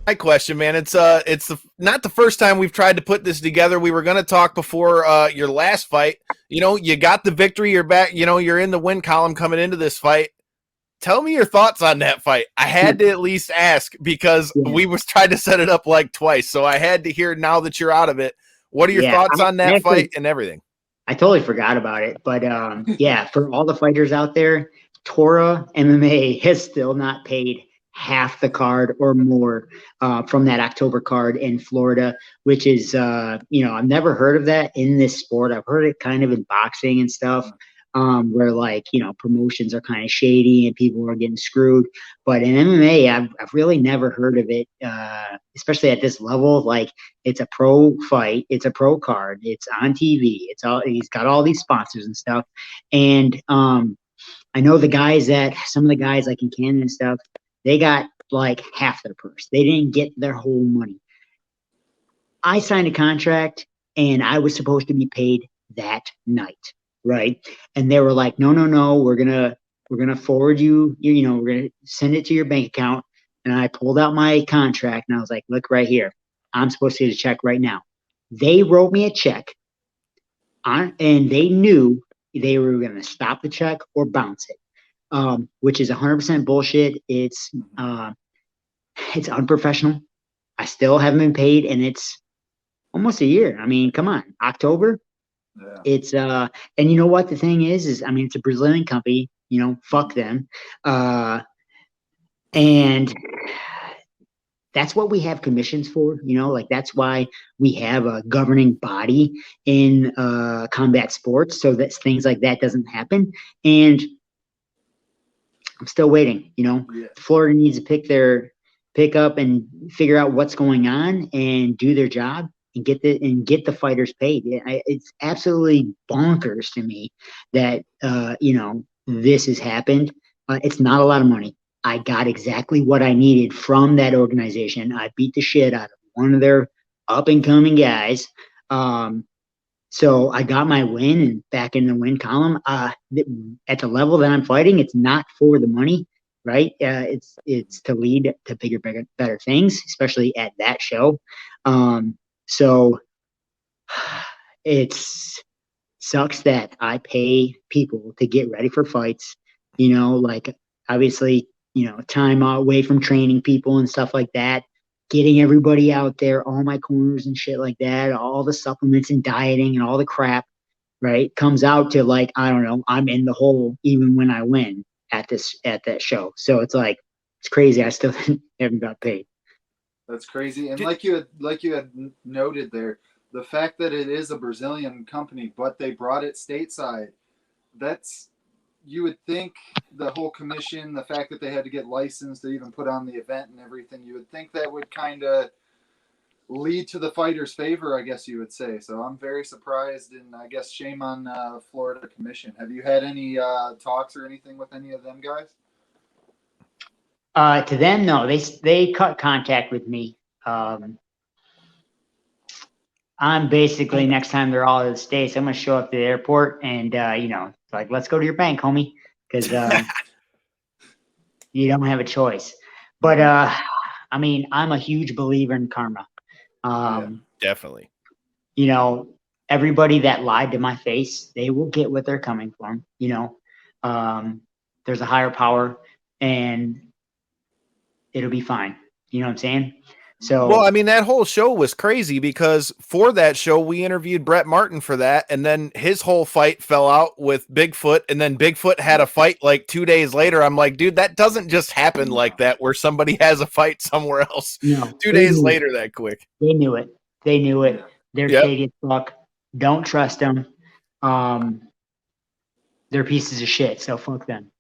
My question, man. Not the first time we've tried to put this together. We were going to talk before your last fight. You got the victory. You're back. You're in the win column coming into this fight. Tell me your thoughts on that fight. I had to at least ask because Yeah, we was trying to set it up like twice. So I had to hear now that you're out of it. What are your yeah. thoughts on I that actually fight and everything? I totally forgot about it, but yeah, for all the fighters out there, Taura MMA has still not paid half the card or more from that October card in Florida, which is I've never heard of that in this sport. I've heard it kind of in boxing and stuff. Where like promotions are kind of shady and people are getting screwed, but in MMA, I've really never heard of it, especially at this level. Like it's a pro fight, it's a pro card, it's on TV, it's all he's got all these sponsors and stuff. And I know some of the guys like in Canada and stuff, they got like half their purse. They didn't get their whole money. I signed a contract and I was supposed to be paid that night, right? And they were like, no, no, no, we're gonna forward we're gonna send it to your bank account. And I pulled out my contract and I was like, look right here. I'm supposed to get a check right now. They wrote me a check and they knew they were going to stop the check or bounce it, which is 100% bullshit. It's unprofessional. I still haven't been paid, and it's almost a year. I mean, come on, October. Yeah. It's and you know what the thing is I mean, it's a Brazilian company. Fuck them. And that's what we have commissions for, like that's why we have a governing body in combat sports so that things like that doesn't happen. And I'm still waiting. Yeah. Florida needs to pick up and figure out what's going on and do their job and get the fighters paid. It's absolutely bonkers to me that this has happened. It's not a lot of money. I got exactly what I needed from that organization. I beat the shit out of one of their up and coming guys. So I got my win and back in the win column. At the level that I'm fighting, it's not for the money, right? It's to lead to bigger, better things, especially at that show. So it sucks that I pay people to get ready for fights. Like obviously, time away from training people and stuff like that, getting everybody out there, all my corners and shit like that, all the supplements and dieting and all the crap, right? Comes out to like, I don't know, I'm in the hole even when I win at that show. So it's like, it's crazy. I still haven't got paid. That's crazy. And like you had noted there, the fact that it is a Brazilian company, but they brought it stateside, you would think the whole commission, the fact that they had to get licensed to even put on the event and everything, you would think that would kind of lead to the fighter's favor, I guess you would say. So I'm very surprised, and I guess shame on Florida Commission. Have you had any talks or anything with any of them guys? To them, no. They cut contact with me. I'm basically, next time they're all in the States, I'm gonna show up to the airport and like, let's go to your bank, homie, because you don't have a choice. But I mean, I'm a huge believer in karma. Definitely. Everybody that lied to my face, they will get what they're coming from. There's a higher power, and it'll be fine. You know what I'm saying? So, well, I mean, that whole show was crazy because for that show, we interviewed Brett Martin for that. And then his whole fight fell out with Bigfoot. And then Bigfoot had a fight like 2 days later. I'm like, dude, that doesn't just happen like that where somebody has a fight somewhere else 2 days later that quick. They knew it. They're shady as fuck. Don't trust them. They're pieces of shit. So fuck them.